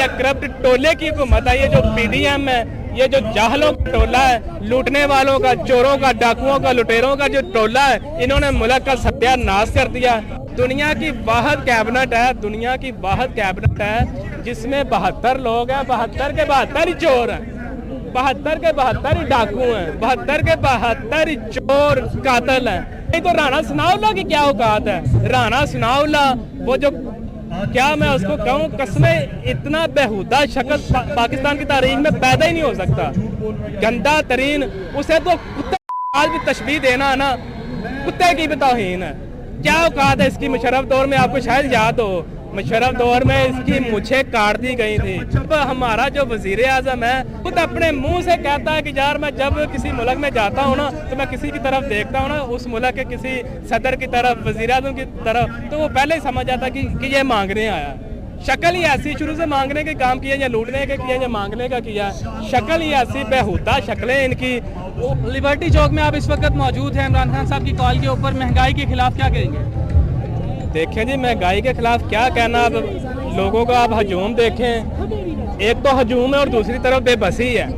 है, करप्ट टोले की हुकूमत आई है, जो पीडीएम है, ये जो जाहलों का टोला है, लूटने वालों का, चोरों का, डाकुओं का, लुटेरों का जो टोला है, इन्होंने मुल्क का सत्यानाश कर दिया। दुनिया की वाहिद कैबिनेट है, दुनिया की वाहिद कैबिनेट है जिसमें 72 लोग हैं, 72 के 72 ही चोर हैं, 72 के 72 ही डाकू हैं, 72 के 72 ही चोर कातिल हैं। ये तो राणा सनाउल्लाह की क्या औकात है? राणा सनाउल्लाह वो जो क्या मैं उसको कहूँ, कसमें इतना बेहुदा शख्स पाकिस्तान की तारीख में पैदा ही नहीं हो सकता। गंदा तरीन, उसे तो कुत्ते आज भी तशबीह देना ना कुत्ते की भी तौहीन है। क्या औकात है इसकी? मुशर्रफ दौर में आपको शायद याद हो, मुशर्रफ दौर में इसकी मुझे काट दी गई थी। जब हमारा जो वजीर आजम है खुद अपने मुंह से कहता है कि यार मैं जब किसी मुल्क में जाता हूँ ना तो मैं किसी की तरफ देखता हूँ ना, उस मुल्क के किसी सदर की तरफ, वजीर आजम की तरफ, तो वो पहले ही समझ जाता कि ये मांगने आया। शक्ल ही ऐसी, शुरू से मांगने के काम किया, या लूटने के किया, या मांगने का किया, शक्ल ही ऐसी बेहुदा शक्लें इनकी। लिबर्टी चौक में आप इस वक्त मौजूद हैं, इमरान खान साहब की कॉल के ऊपर महंगाई के खिलाफ क्या कहेंगे? देखें जी, महंगाई के खिलाफ क्या कहना, अब लोगों का आप हजूम देखें, एक तो हजूम है और दूसरी तरफ बेबसी है।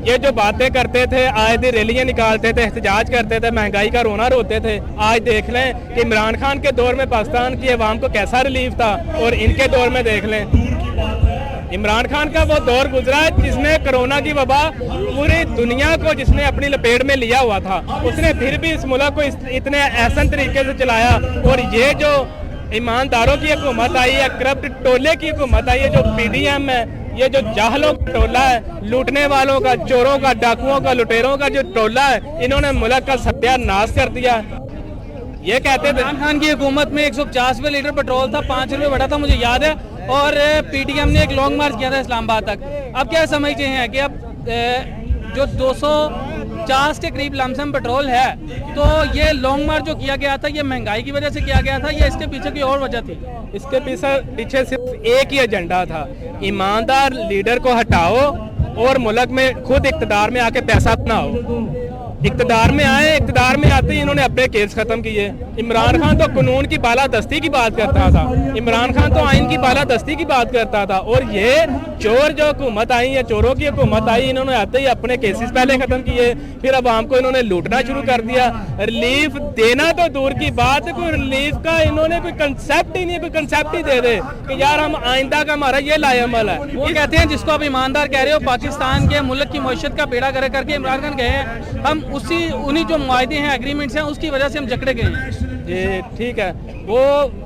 ये जो बातें करते थे, आए दिन रैलियां निकालते थे, एहतजाज करते थे, महंगाई का रोना रोते थे, आज देख लें कि इमरान खान के दौर में पाकिस्तान की अवाम को कैसा रिलीफ था और इनके दौर में देख लें। इमरान खान का वो दौर गुजरा है जिसमें कोरोना की वबा पूरी दुनिया को जिसने अपनी लपेट में लिया हुआ था, उसने फिर भी इस मुल्क को इतने एहसन तरीके से चलाया। और ये जो ईमानदारों की हुकूमत आई है, करप्ट टोले की हुकूमत आई है, जो पीडीएम है, ये जो जाहलों का टोला है, लूटने वालों का, चोरों का, डाकुओं का, लुटेरों का जो टोला है, इन्होंने मुल्क का सत्यानाश कर दिया। ये कहते थे इमरान खान की हुकूमत में 150 रुपये लीटर पेट्रोल था, 5 रुपये बढ़ा था, मुझे याद है, और पीटीएम ने एक लॉन्ग मार्च किया था इस्लामाबाद तक। अब क्या समझते हैं कि अब जो 250 के करीब लमसम पेट्रोल है, तो ये लॉन्ग मार्च जो किया गया था ये महंगाई की वजह से किया गया था या इसके पीछे कोई और वजह थी? इसके पीछे सिर्फ एक ही एजेंडा था, ईमानदार लीडर को हटाओ और मुल्क में खुद इक्तदार में आके पैसा बनाओ। इक्तदार में आए, इक्तदार में आते ही इन्होंने अपने केस खत्म किए। इमरान खान तो कानून की बालादस्ती की बात करता था, इमरान खान तो आइन की बालादस्ती की बात करता था, और ये चोर जो हुकूमत आई है, चोरों की हुकूमत आई, इन्होंने आते ही अपने केसेस पहले खत्म किए, फिर अवाम को इन्होंने लूटना शुरू कर दिया। रिलीफ देना तो दूर की बात है, कोई रिलीफ का इन्होंने कोई कंसेप्ट ही नहीं, कोई कंसेप्ट ही दे दे कि यार हम आइंदा का हमारा ये लाएमल है। वो कहते हैं जिसको आप ईमानदार कह रहे हो, पाकिस्तान के मुल्क की मईशत का बेड़ा गर्क करके इमरान खान गए हैं, हम उन्हीं जो मुआहदे हैं, एग्रीमेंट्स हैं, उसकी वजह से हम जकड़े गए हैं। ये ठीक है, वो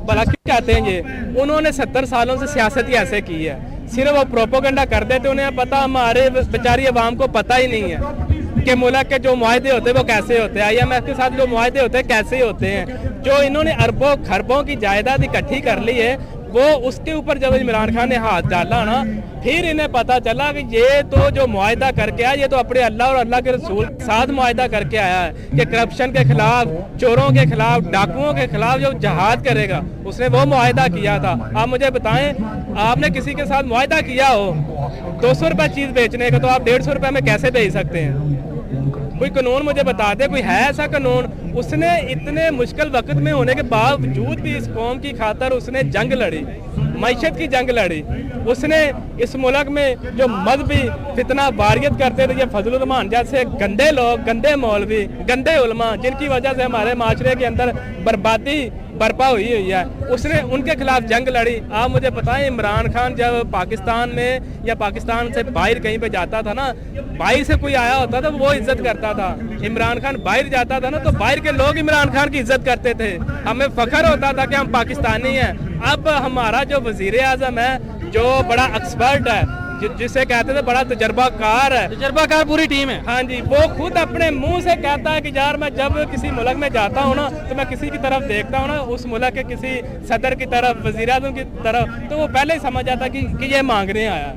भला क्यों कहते हैं ये? उन्होंने 70 सालों से सियासत ही ऐसे की है, सिर्फ वो प्रोपोगंडा कर देते, उन्हें पता, हमारे बेचारी अवाम को पता ही नहीं है कि मुल्क के जो मुआहदे होते हैं वो कैसे होते हैं, IMF के साथ जो मुआहदे होते हैं कैसे होते हैं। जो इन्होंने अरबों खरबों की जायदाद इकट्ठी कर ली है, वो उसके ऊपर जब इमरान खान ने हाथ डाला ना, फिर इन्हें पता चला कि ये तो जो मुआहदा करके आया, ये तो अपने अल्लाह और अल्लाह के रसूल के साथ मुआहदा करके आया है कि करप्शन के खिलाफ, चोरों के खिलाफ, डाकुओं के खिलाफ जो जहाद करेगा, उसने वो मुआहदा किया था। आप मुझे बताएं, आपने किसी के साथ मुआहदा किया हो 200 रुपये चीज़ बेचने का, तो आप 150 रुपये में कैसे बेच सकते हैं? कोई कानून मुझे बता दे, कोई है ऐसा कानून? उसने इतने मुश्किल वक्त में होने के बावजूद भी इस कौम की खातर उसने जंग लड़ी, मईशत की जंग लड़ी। उसने इस मुल्क में जो मजहबी फितना वारियत करते थे, ये फजलुर रहमान जैसे गंदे लोग, गंदे मौलवी, गंदे उलमा, जिनकी वजह से हमारे माशरे के अंदर बर्बादी बर्पा हुई है, उसने उनके खिलाफ जंग लड़ी। आप मुझे बताएं, इमरान खान जब पाकिस्तान में या पाकिस्तान से बाहर कहीं पे जाता था ना, बाहर से कोई आया होता था वो इज्जत करता था। इमरान खान बाहर जाता था ना, तो बाहर के लोग इमरान खान की इज्जत करते थे, हमें फख्र होता था कि हम पाकिस्तानी हैं। अब हमारा जो वजीर आजम है, जो बड़ा एक्सपर्ट है, जिसे कहते थे बड़ा तजर्बाकार है, तजर्बाकार पूरी टीम है, हाँ जी, वो खुद अपने मुंह से कहता है कि यार मैं जब किसी मुल्क में जाता हूँ ना तो मैं किसी की तरफ देखता हूँ ना, उस मुल्क के किसी सदर की तरफ, वज़ीर आज़म की तरफ, तो वो पहले ही समझ जाता कि ये मांगने आया।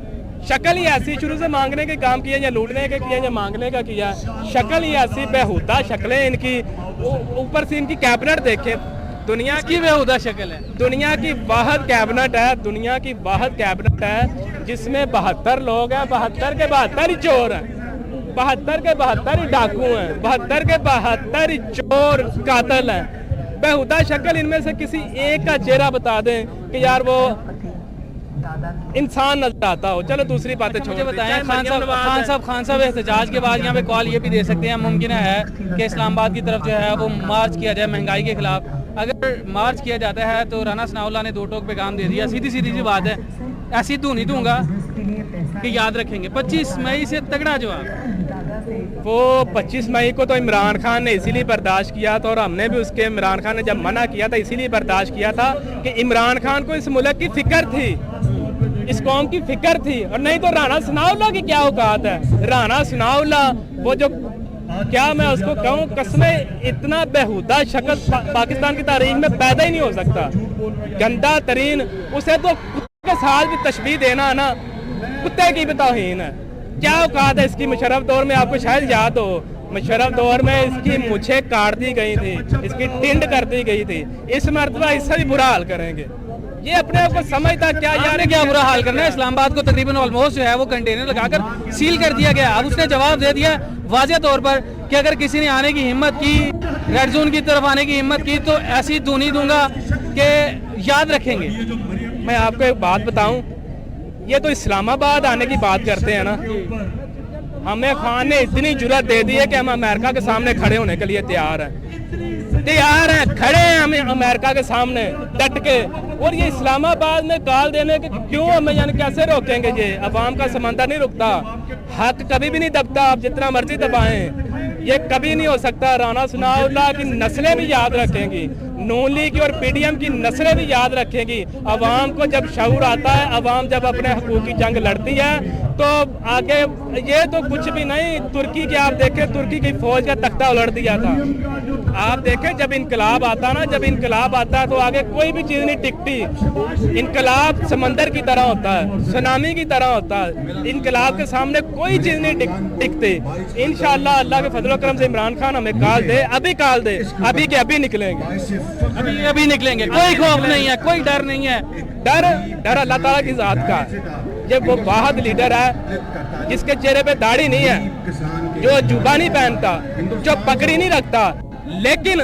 शक्ल ही ऐसी, शुरू से मांगने के काम किया, या लूटने के किया, या मांगने का किया, शक्ल ही ऐसी बेहुदा शक्लें इनकी। ऊपर से इनकी कैबिनेट देखें, दुनिया की बेहुदा शक्ल है, दुनिया की वाहिद कैबिनेट है, दुनिया की वाहिद कैबिनेट है जिसमें 72 लोग हैं, 72 के 72 ही चोर हैं, 72 के 72 ही डाकू हैं, 72 के 72 ही चोर कातिल हैं। बेहुदा शक्ल, इनमें से किसी एक का चेहरा बता दें कि यार वो इंसान नजर आता हो। चलो दूसरी बातें छोड़ मुझे दें। बताएं चाहे खान मरियम नवाज है। साहब एहतजाज के बाद यहाँ पे कॉल ये भी दे सकते हैं, मुमकिन है कि इस्लामाबाद की तरफ जो है वो मार्च किया जाए महंगाई के खिलाफ। अगर मार्च किया जाता है तो राना सनाउल्लाह ने दो टोक पे काम दे दिया, सीधी सीधी सी बात है, ऐसी धून ही दूंगा कि याद रखेंगे। 25 मई से तगड़ा जवाब। वो 25 मई को तो इमरान खान ने इसीलिए बर्दाश्त किया था, और हमने भी उसके इमरान खान ने जब मना किया था इसीलिए बर्दाश्त किया था कि इमरान खान को इस मुल्क की फिक्र थी, इस कौम की फिक्र थी। और नहीं तो राना सनाउल्लाह की क्या औकात है। राना सनाउल्लाह वो जो क्या मैं उसको कहूँ, कसमें इतना बेहुदा शख्स पाकिस्तान की तारीख में पैदा ही नहीं हो सकता। गंदा तरीन, उसे तो कुत्ते के साथ भी तशबीह देना ना कुत्ते की भी तौहीन है। क्या औकात है इसकी। मुशर्रफ दौर में आपको शायद याद हो, मुशर्रफ दौर में इसकी मुछें काट दी गई थी, इसकी टिंड कर दी गई थी। इस मर्तबा इससे भी बुरा हाल करेंगे। ये अपने आप को समझता क्या यार, क्या बुरा हाल करना है। इस्लामाबाद को तकरीबन ऑलमोस्ट जो है वो कंटेनर लगाकर सील कर दिया गया। अब उसने जवाब दे दिया वाज़ेह तौर पर कि अगर किसी ने आने की हिम्मत की, रेड जोन की तरफ आने की हिम्मत की, तो ऐसी धुनी दूंगा कि याद रखेंगे। मैं आपको एक बात बताऊं, ये तो इस्लामाबाद आने की बात करते हैं ना। हमें खान ने इतनी जुर्रत दे दी है कि हम अमेरिका के सामने खड़े होने के लिए तैयार हैं, खड़े हैं हम अमेरिका के सामने डट के। और ये इस्लामाबाद में गाल देने के क्यों हमें, यानी कैसे रोकेंगे। ये अवाम का समंदर नहीं रुकता, हक कभी भी नहीं दबता, आप जितना मर्जी दबाएं, ये कभी नहीं हो सकता। राना सनाउल्लाह की नस्लें भी याद रखेंगी, नून लीग की और पीडीएम की नस्लें भी याद रखेंगी। अवाम को जब शऊर आता है, अवाम जब अपने हकूक की जंग लड़ती है, तो आगे ये तो कुछ भी नहीं। तुर्की के आप देखें, तुर्की की फौज का तख्ता उलट दिया था। आप देखें जब इनकलाब आता ना, जब इनकलाब आता है तो आगे कोई भी चीज़ नहीं टिकती। इनकलाब समंदर की तरह होता है, सुनामी की तरह होता है। इनकलाब के सामने कोई चीज़ नहीं टिकती। इंशाअल्लाह अल्लाह के फजल करम से इमरान खान हमें काल दे, अभी काल दे, अभी के अभी निकलेंगे, अभी निकलेंगे। कोई खौफ नहीं है, कोई डर नहीं है। डर अल्लाह ताला की जात का है। ये वो वाहिद लीडर है जिसके चेहरे पे दाढ़ी नहीं है, जो जुबा नहीं पहनता, जो पगड़ी नहीं रखता, लेकिन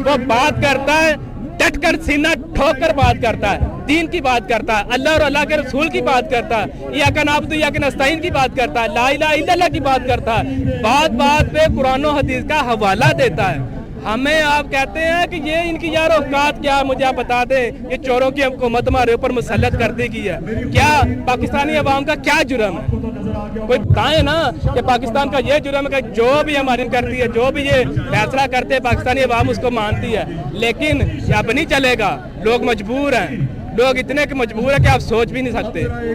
वो बात करता है डट कर, सीना ठोक कर बात करता है, दीन की बात करता है, अल्लाह और अल्लाह के रसूल की बात करता है, या नाबुदु या नस्तईन की बात करता है, ला इलाहा इल्लल्लाह की बात करता है। बात बात पे कुरान और हदीस का हवाला देता है। हमें आप कहते हैं कि ये इनकी यार औकात क्या, मुझे आप बता दें। ये चोरों की हुकूमत हमारे ऊपर मुसल्लत कर दी गई है, क्या पाकिस्तानी अवाम का क्या जुर्म है। कोई बताए ना कि पाकिस्तान का ये जुर्म है कि जो भी हमारी करती है, जो भी ये फैसला करते हैं, पाकिस्तानी अवाम उसको मानती है। लेकिन अब नहीं चलेगा, लोग मजबूर हैं, लोग इतने के मजबूर है कि आप सोच भी नहीं सकते।